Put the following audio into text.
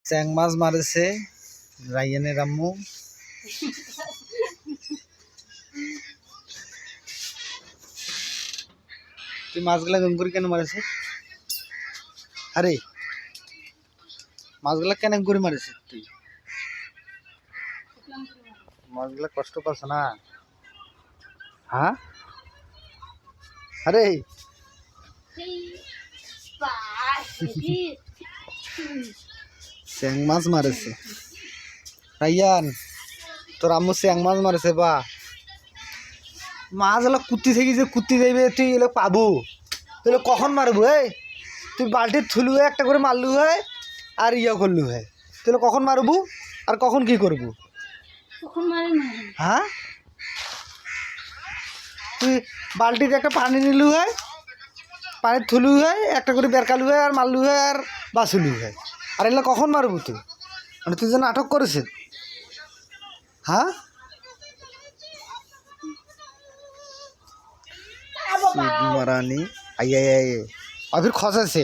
চ্যাং মাছ মারেছে রাইয়ানের আম্মু। তুই মাছগুলা গম করে কেন মারেছে? আরে মাছগুলা কেন করে মারেছে তুই? মাছগুলা কষ্ট পাচ্ছে না? হ্যাঁ, আরে চ্যাং মাছ মারেছে রাইয়ান, তোর আম্মু চ্যাং মাছ মারেছে। বা মাছ এলো কুত্তি থেকে যে কুত্তি যাইবে, তুই এলো পাবো, তুই কখন মারবো? তুই বালতির থুলু একটা করে মারলু হয় আর ইয়া করলু হয়, তুই কখন মারবো আর কখন কি করবো? হ্যাঁ, তুই বালতিতে একটা পানি নিলু হয়, পানির থুলু হয় একটা করে বেরকালু হয় আর মারলু হয় আর বাঁচলু হয়, আর এগুলো কখন মারবো তুই? মানে তুই যে নাটক করেছিস। হ্যাঁ, মারানি আই আই আই और फिर खौसा से